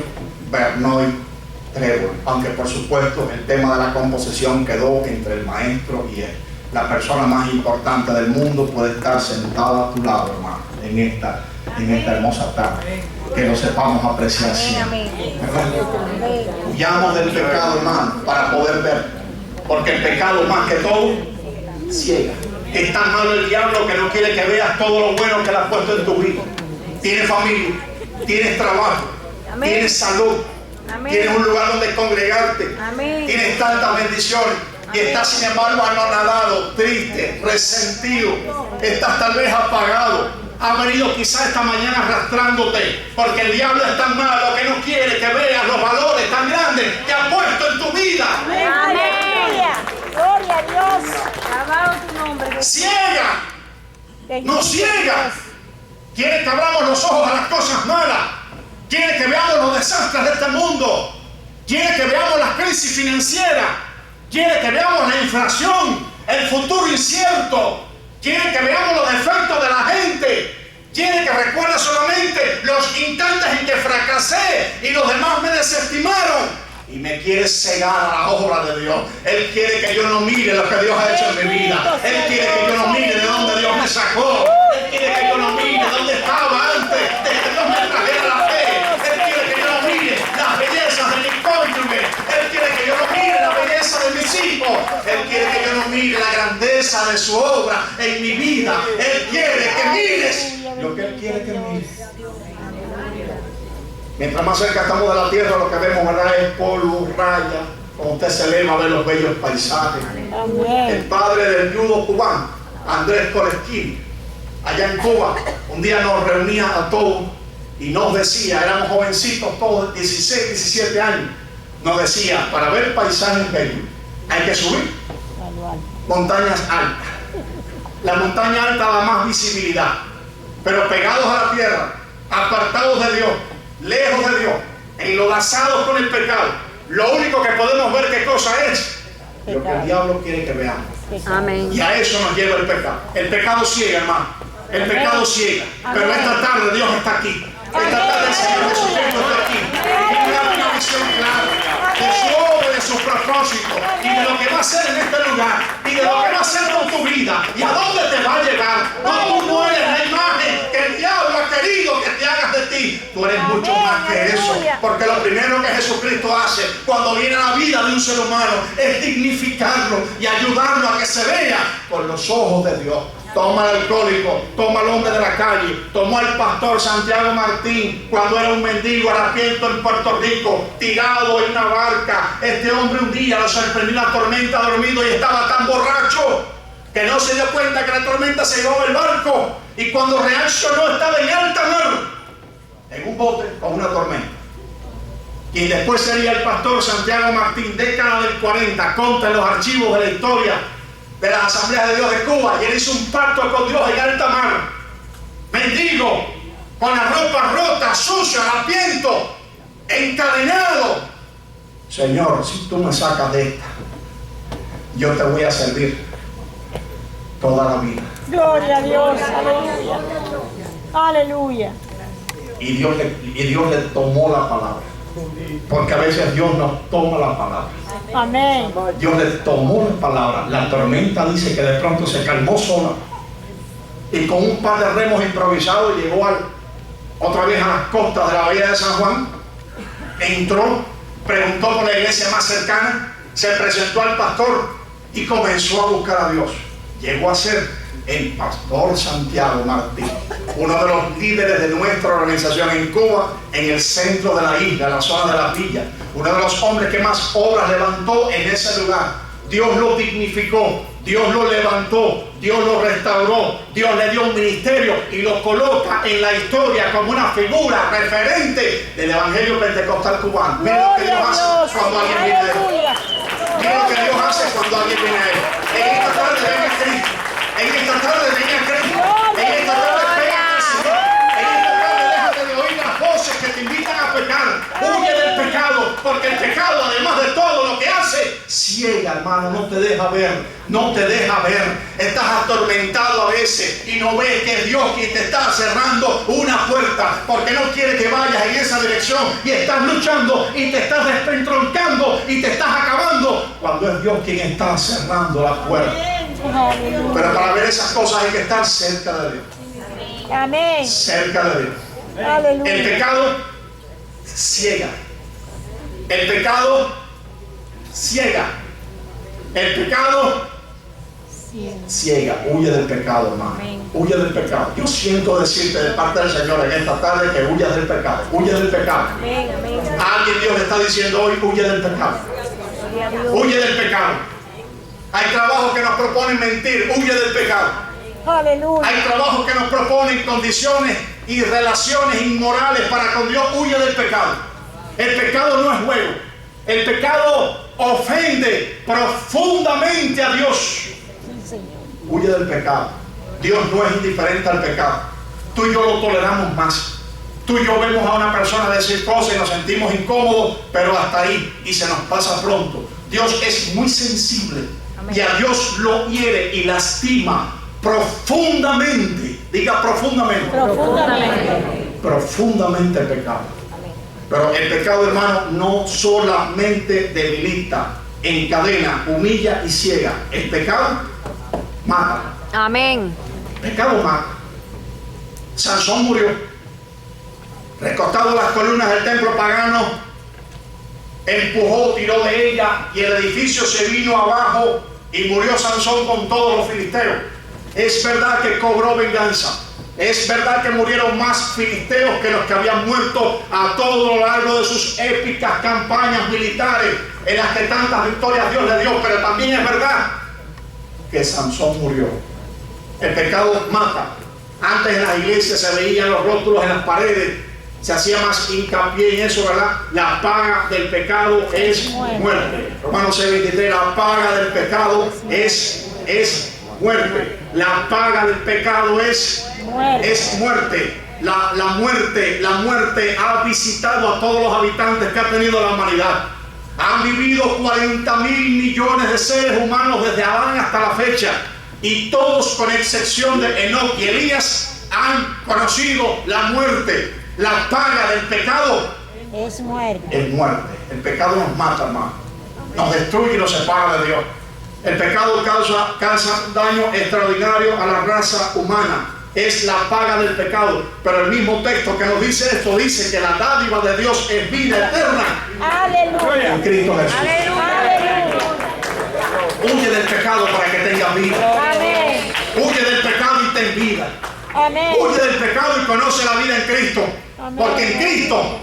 Benoit Trébol, aunque por supuesto el tema de la composición quedó entre el maestro y él. La persona más importante del mundo puede estar sentada a tu lado, hermano, en esta hermosa tarde. Que lo sepamos apreciar siempre. Huyamos del pecado, hermano, para poder ver, porque el pecado más que todo ciega. Es tan malo el diablo que no quiere que veas todo lo bueno que le ha puesto en tu vida. Tienes familia, tienes trabajo, amén, tienes salud, amén, tienes un lugar donde congregarte, amén, tienes tantas bendiciones, amén, y estás sin embargo anonadado, triste, resentido, estás tal vez apagado. Ha venido quizás esta mañana arrastrándote porque el diablo es tan malo que no quiere que veas los valores tan grandes que ha puesto en tu vida. Amén. Aleluya. Gloria a Dios. Alabado tu nombre. Ciega. No ciega. Quiere que abramos los ojos a las cosas malas. Quiere que veamos los desastres de este mundo. Quiere que veamos las crisis financieras. Quiere que veamos la inflación, el futuro incierto. Quiere que veamos los defectos de la gente. Quiere que recuerde solamente los instantes en que fracasé y los demás me desestimaron. Y me quiere cegar a la obra de Dios. Él quiere que yo no mire lo que Dios ha hecho en mi vida. Él quiere que yo no mire de dónde Dios me sacó. Él quiere que yo no mire dónde estaba antes de que Dios me trajera la fe. Él quiere que yo no mire las bellezas de mi cónyuge. Él quiere que yo no mire la belleza de mis hijos. Él quiere que yo no mire la grandeza de su obra en mi vida. Él quiere que mires lo que Él quiere que mires. Mientras más cerca estamos de la tierra, lo que vemos, ¿verdad?, es polvo, raya. Cuando usted se eleva a ver los bellos paisajes. El padre del judo cubano, Andrés Coleschini, allá en Cuba, un día nos reunía a todos y nos decía, éramos jovencitos todos, 16, 17 años, nos decía, para ver paisajes bellos hay que subir montañas altas. La montaña alta da más visibilidad, pero pegados a la tierra, apartados de Dios, lejos de Dios, enlodazados con el pecado, lo único que podemos ver qué cosa es lo que el diablo quiere que veamos. Amén. Y a eso nos lleva el pecado. El pecado ciega, hermano. El pecado ciega. Pero esta tarde Dios está aquí. Esta tarde el Señor Jesucristo está aquí. Y tiene una visión clara de su obra, de su propósito y de lo que va a hacer en este lugar y de lo que va a hacer con tu vida y a dónde te va a llegar. No, tú no eres la imagen que el diablo ha querido que te hagas de ti. Tú eres mucho más que eso. Porque lo primero que Jesucristo hace cuando viene a la vida de un ser humano es dignificarlo y ayudarlo a que se vea con los ojos de Dios. Toma al alcohólico, toma al hombre de la calle, tomó al pastor Santiago Martín cuando era un mendigo harapiento en Puerto Rico, tirado en una barca. Este hombre un día lo sorprendió la tormenta dormido y estaba tan borracho que no se dio cuenta que la tormenta se llevaba el barco, y cuando reaccionó estaba en alta mar, en un bote con una tormenta. Y después sería el pastor Santiago Martín, década del 40, contra los archivos de la historia de las Asambleas de Dios de Cuba, y él hizo un pacto con Dios en alta mar, mendigo, con la ropa rota, sucio, harapiento, encadenado. Señor, si tú me sacas de esta, yo te voy a servir toda la vida. Gloria a Dios. Aleluya. Aleluya. Y Dios le tomó la palabra. Porque a veces Dios nos toma la palabra. Amén. Dios le tomó la palabra. La tormenta dice que de pronto se calmó sola. Y con un par de remos improvisados llegó otra vez a las costas de la bahía de San Juan. Entró, preguntó por la iglesia más cercana, se presentó al pastor y comenzó a buscar a Dios. Llegó a ser el pastor Santiago Martín, uno de los líderes de nuestra organización en Cuba, en el centro de la isla, en la zona de la villa, uno de los hombres que más obras levantó en ese lugar. Dios lo dignificó, Dios lo levantó, Dios lo restauró, Dios le dio un ministerio y lo coloca en la historia como una figura referente del evangelio pentecostal cubano. Mira lo que Dios hace cuando alguien viene a él. Mira lo que Dios hace cuando alguien viene a él. En esta tarde ven a Cristo. En esta tarde ven a Cristo. En esta tarde pégate al Señor. En esta tarde déjate de oír las voces que te invitan a pecar. Huye del pecado, porque el pecado, además de todo lo que hace, ciega, hermano, no te deja ver. No te deja ver. Estás atormentado a veces y no ves que es Dios quien te está cerrando una puerta, porque no quiere que vayas en esa dirección, y estás luchando y te estás despentroncando y te estás acabando, cuando es Dios quien está cerrando la puerta. Pero para ver esas cosas hay que estar cerca de Dios. Amén. Cerca de Dios. Aleluya. El pecado ciega. El pecado ciega. El pecado ciega. Huye del pecado, hermano. Huye del pecado. Yo siento decirte de parte del Señor en esta tarde que huyas del pecado. Huye del pecado. A alguien Dios le está diciendo hoy: huye del pecado. Huye del pecado. Hay trabajos que nos proponen mentir, huye del pecado. Aleluya. Hay trabajos que nos proponen condiciones y relaciones inmorales para con Dios, huye del pecado. El pecado no es juego. El pecado ofende profundamente a Dios. Huye del pecado. Dios no es indiferente al pecado. Tú y yo lo toleramos más. Tú y yo vemos a una persona decir cosas y nos sentimos incómodos, pero hasta ahí, y se nos pasa pronto. Dios es muy sensible. Y a Dios lo hiere y lastima profundamente, diga profundamente, profundamente el pecado. Pero el pecado, hermano, no solamente debilita, encadena, humilla y ciega. El pecado mata. Amén. El pecado mata. Sansón murió recostado en las columnas del templo pagano, empujó, tiró de ella y el edificio se vino abajo y murió Sansón con todos los filisteos. Es verdad que cobró venganza. Es verdad que murieron más filisteos que los que habían muerto a todo lo largo de sus épicas campañas militares en las que tantas victorias Dios le dio, pero también es verdad que Sansón murió. El pecado mata. Antes en las iglesias se veían los rótulos en las paredes, se hacía más hincapié en eso, ¿verdad? La paga del pecado es muerte. Romanos 6:23, la paga del pecado es muerte. La paga del pecado es muerte. La muerte ha visitado a todos los habitantes que ha tenido la humanidad. Han vivido 40.000 millones de seres humanos desde Adán hasta la fecha. Y todos, con excepción de Enoc y Elías, han conocido la muerte. La paga del pecado es muerte. Es muerte. El pecado nos mata, hermano. Nos destruye y nos separa de Dios. El pecado causa daño extraordinario a la raza humana. Es la paga del pecado. Pero el mismo texto que nos dice esto dice que la dádiva de Dios es vida eterna. Aleluya. En Cristo Jesús. Aleluya. Huye del pecado para que tengas vida. Amén. Huye del pecado y ten vida. Amén. Huye del pecado y conoce la vida en Cristo. Amén. Porque en Cristo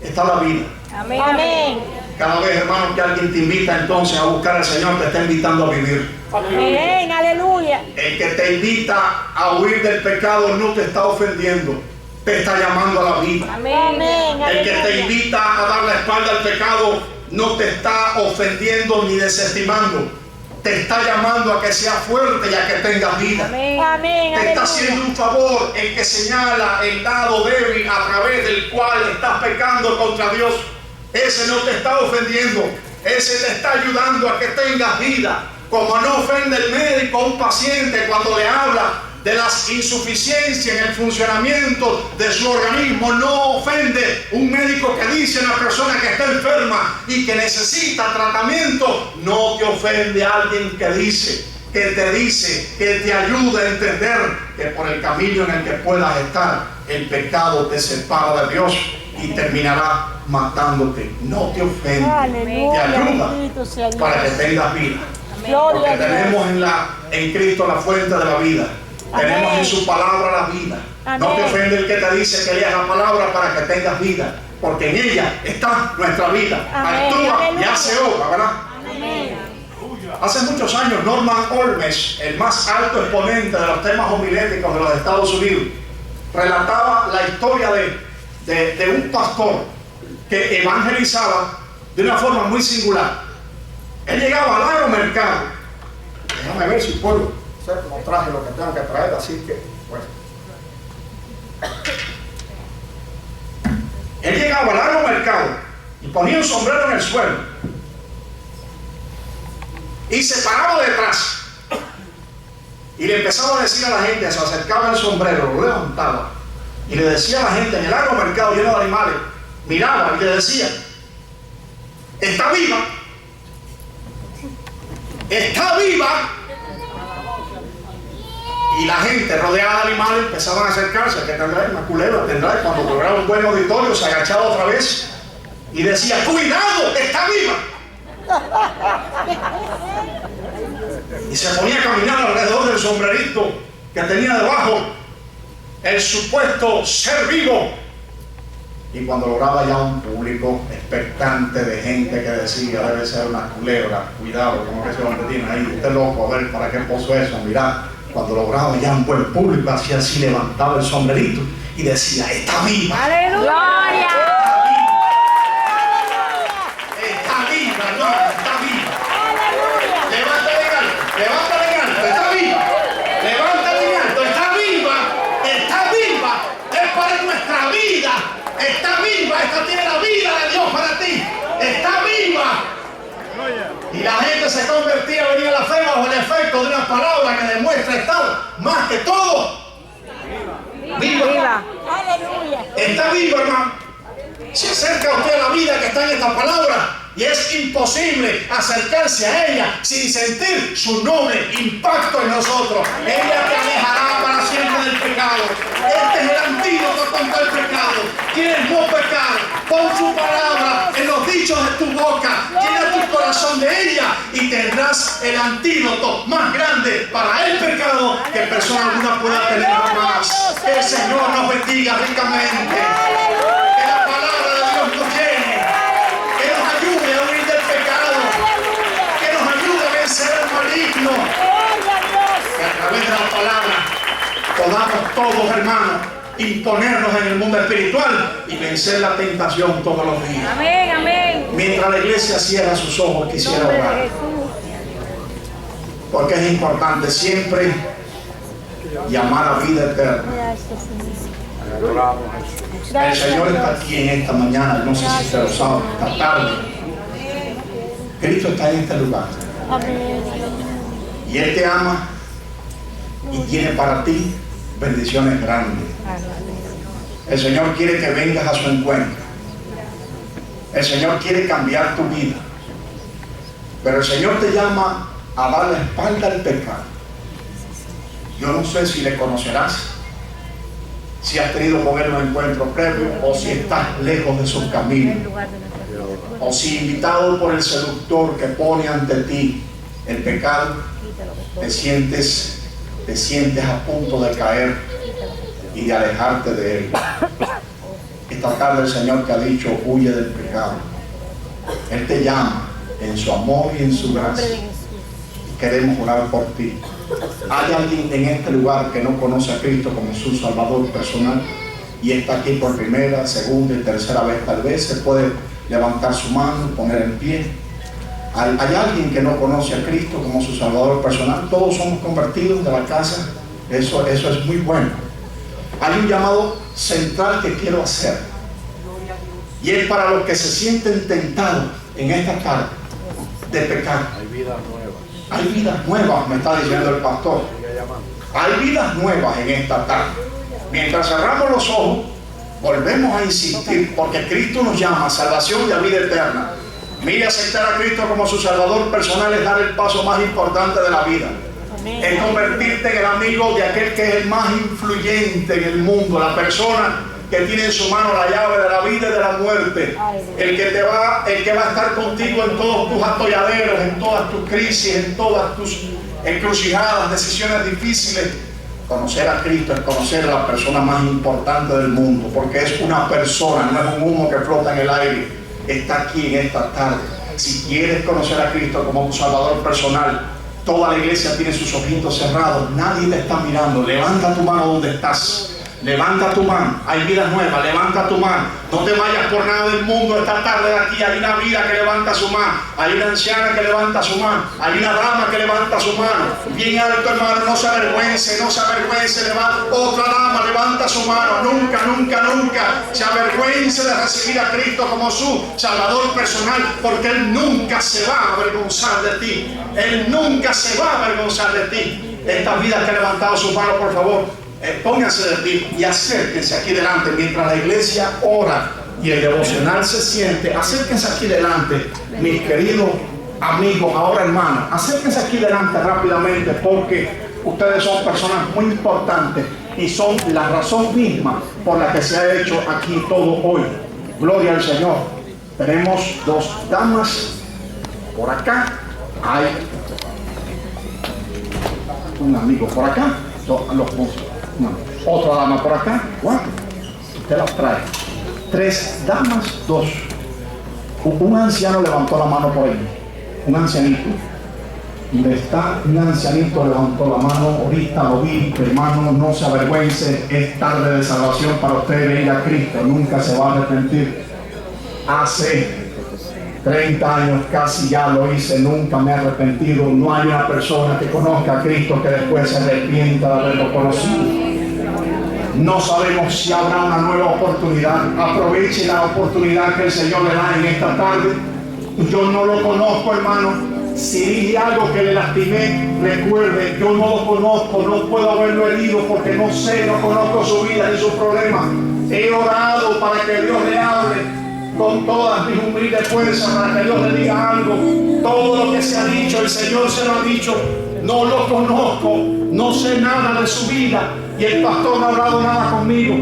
está la vida. Amén. Amén. Cada vez, hermano, que alguien te invita entonces a buscar al Señor, te está invitando a vivir. Amén. Aleluya. El que te invita a huir del pecado no te está ofendiendo, te está llamando a la vida. Amén. El que te invita a dar la espalda al pecado no te está ofendiendo ni desestimando. Te está llamando a que seas fuerte y a que tengas vida. Amén. Te está haciendo un favor el que señala el lado débil a través del cual estás pecando contra Dios. Ese no te está ofendiendo. Ese te está ayudando a que tengas vida. Como no ofende el médico a un paciente cuando le habla de las insuficiencias en el funcionamiento de su organismo, no ofende un médico que dice a una persona que está enferma y que necesita tratamiento. No te ofende a alguien que te dice, que te ayuda a entender que por el camino en el que puedas estar, el pecado te separa de Dios y terminará matándote. No te ofende, te ayuda para que tengas vida. Porque tenemos en Cristo la fuente de la vida. Tenemos en su palabra la vida. No te ofende el que te dice que leas la palabra para que tengas vida, porque en ella está nuestra vida. Actúa y hace obra, ¿verdad? Hace muchos años, Norman Olmes, el más alto exponente de los temas homiléticos de los Estados Unidos, relataba la historia de un pastor que evangelizaba de una forma muy singular. Él llegaba al agromercado. Déjame ver si puedo. No traje lo que tengo que traer, así que bueno. Él llegaba al agromercado y ponía un sombrero en el suelo y se paraba detrás y le empezaba a decir a la gente, se acercaba el sombrero, lo levantaba y le decía a la gente en el agromercado lleno de animales, miraba y le decía, está viva, está viva. Y la gente rodeada de animales empezaban a acercarse, que tendrá una culebra, tendrá, y cuando lograba un buen auditorio se agachaba otra vez y decía, cuidado, está viva. Y se ponía a caminar alrededor del sombrerito que tenía debajo el supuesto ser vivo. Y cuando lograba ya un público expectante de gente que decía, debe ser una culebra, cuidado, como que se lo tiene ahí, usted loco, a ver para qué puso eso, mirá. Cuando lograba ya un buen público, hacía así, levantaba el sombrerito y decía, está viva. ¡Aleluya! ¡Gloria! Está viva, hermano, está viva. ¡Aleluya! Levántale en alto, está viva. Levántale en alto, está viva, es para nuestra vida. Está viva, esta tiene la vida de Dios para ti. Está viva. Y la gente que se convertía venía a la fe bajo el efecto de una palabra que demuestra estar más que todo viva. Aleluya. Está vivo, hermano. Se acerca usted a la vida que está en esta palabra y es imposible acercarse a ella sin sentir su noble impacto en nosotros. Ella te alejará para siempre del pecado. Este es el antídoto contra el pecado. ¿Quieres no pecar? Pon su palabra en los dichos de tu boca. Llena tu corazón de ella y tendrás el antídoto más grande para el pecado que persona alguna pueda tener jamás. Que el Señor nos bendiga ricamente. Que la palabra de Dios nos llene. Que nos ayude a huir del pecado. Que nos ayude a vencer al maligno. Que a través de la palabra podamos todos, hermanos, imponernos en el mundo espiritual y vencer la tentación todos los días. Amén, amén. Mientras la iglesia cierra sus ojos, quisiera orar. Porque es importante siempre llamar a vida eterna. El Señor está aquí en esta mañana, no sé si usted lo sabe, esta tarde. Cristo está en este lugar. Y Él te ama y tiene para ti bendiciones grandes. El Señor quiere que vengas a su encuentro. El Señor quiere cambiar tu vida. Pero el Señor te llama a dar la espalda al pecado. Yo no sé si le conocerás, si has tenido con Él un encuentro previo, o si estás lejos de sus caminos, o si invitado por el seductor que pone ante ti el pecado, te sientes a punto de caer y de alejarte de Él. Esta tarde el Señor te ha dicho: huye del pecado. Él te llama en su amor y en su gracia. Y queremos orar por ti. ¿Hay alguien en este lugar que no conoce a Cristo como su Salvador personal y está aquí por primera, segunda y tercera vez? Tal vez se puede levantar su mano, poner en pie. ¿Hay alguien que no conoce a Cristo como su Salvador personal? Todos somos convertidos de la casa. Eso es muy bueno. Hay un llamado central que quiero hacer, y es para los que se sienten tentados en esta tarde de pecar. Hay vidas nuevas. Hay vidas nuevas, me está diciendo el pastor. Hay vidas nuevas en esta tarde. Mientras cerramos los ojos, volvemos a insistir, porque Cristo nos llama a salvación y a vida eterna. Mire, aceptar a Cristo como su Salvador personal es dar el paso más importante de la vida. Es convertirte en el amigo de aquel que es el más influyente en el mundo, la persona que tiene en su mano la llave de la vida y de la muerte, el que va a estar contigo en todos tus atolladeros, en todas tus crisis, en todas tus encrucijadas, decisiones difíciles. Conocer a Cristo es conocer a la persona más importante del mundo, porque es una persona, no es un humo que flota en el aire. Está aquí en esta tarde. Si quieres conocer a Cristo como tu Salvador personal, toda la iglesia tiene sus ojitos cerrados, nadie te está mirando. Levanta tu mano donde estás. Levanta tu mano. Hay vidas nuevas. Levanta tu mano. No te vayas por nada del mundo esta tarde de aquí. Hay una vida que levanta su mano. Hay una anciana que levanta su mano. Hay una dama que levanta su mano. Bien alto, hermano. No se avergüence. No se avergüence. Otra dama levanta su mano. Nunca, nunca, nunca se avergüence de recibir a Cristo como su Salvador personal, porque Él nunca se va a avergonzar de ti. Él nunca se va a avergonzar de ti. Estas vidas que han levantado su mano, por favor, pónganse de pie y acérquense aquí delante mientras la iglesia ora y el devocional se siente. Acérquense aquí delante, mis queridos amigos, ahora hermanos, acérquense aquí delante rápidamente, porque ustedes son personas muy importantes y son la razón misma por la que se ha hecho aquí todo hoy. Gloria al Señor. Tenemos dos damas por acá, hay un amigo por acá, los puso. No, otra dama por acá, 4. Usted las trae. 3 damas, 2. Un anciano levantó la mano por ahí. Un ancianito. Donde está un ancianito levantó la mano. Ahorita lo vi, hermano, no se avergüence. Es tarde de salvación para usted venir a Cristo. Nunca se va a arrepentir. Hace 30 años casi ya lo hice, nunca me he arrepentido. No hay una persona que conozca a Cristo que después se arrepienta de haberlo conocido. No sabemos si habrá una nueva oportunidad. Aproveche la oportunidad que el Señor le da en esta tarde. Yo no lo conozco, hermano. Si dije algo que le lastimé, recuerde, yo no lo conozco, no puedo haberlo herido porque no sé, no conozco su vida ni sus problemas. He orado para que Dios le hable con todas mis humildes fuerzas, para que Dios le diga algo. Todo lo que se ha dicho, el Señor se lo ha dicho. No lo conozco, no sé nada de su vida y el pastor no ha hablado nada conmigo.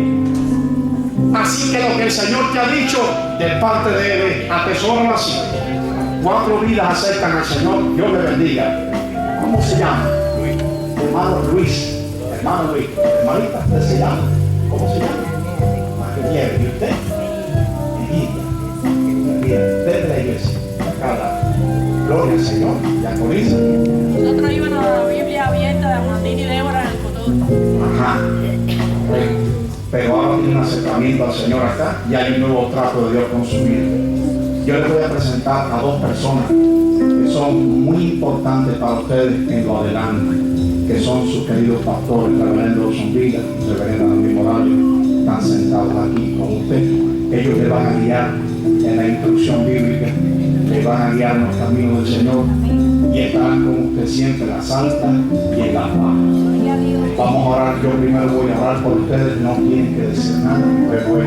Así que lo que el Señor te ha dicho, de parte de Él, atesóralo así. 4 vidas acercan al Señor. Dios le bendiga. ¿Cómo se llama? Luis. Hermano Luis. Hermano Luis. Hermanita, ¿usted se llama? ¿Cómo se llama? Bien. ¿Y usted? Bien. Usted de la iglesia. Acá. Gloria al Señor. Ya comienza. Nosotros íbamos a la Biblia abierta de Martín y Débora en el futuro. Ajá. Pero ahora tiene un acercamiento al Señor acá y hay un nuevo trato de Dios con su vida. Yo les voy a presentar a 2 personas que son muy importantes para ustedes en lo adelante, que son sus queridos pastores, el reverendo Zumbiga y el reverendo David Morales, están sentados aquí con usted. Ellos le van a guiar en la instrucción bíblica, le van a guiar en los caminos del Señor y estarán con usted siempre en las altas y en las bajas. Vamos a orar. Yo primero voy a orar por ustedes, no tienen que decir nada, luego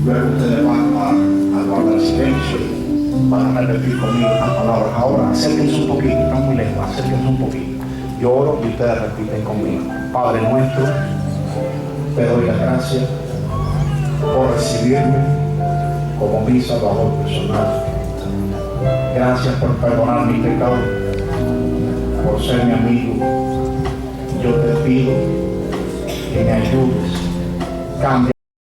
ustedes van a guardar silencio, van a repetir conmigo las palabras. Ahora acérquense un poquito, están muy lejos, acérquense un poquito. Yo oro y ustedes repiten conmigo. Padre nuestro, te doy las gracias por recibirme como mi Salvador personal. Gracias por perdonar mis pecados, por ser mi amigo. Yo te pido que me ayudes, cambia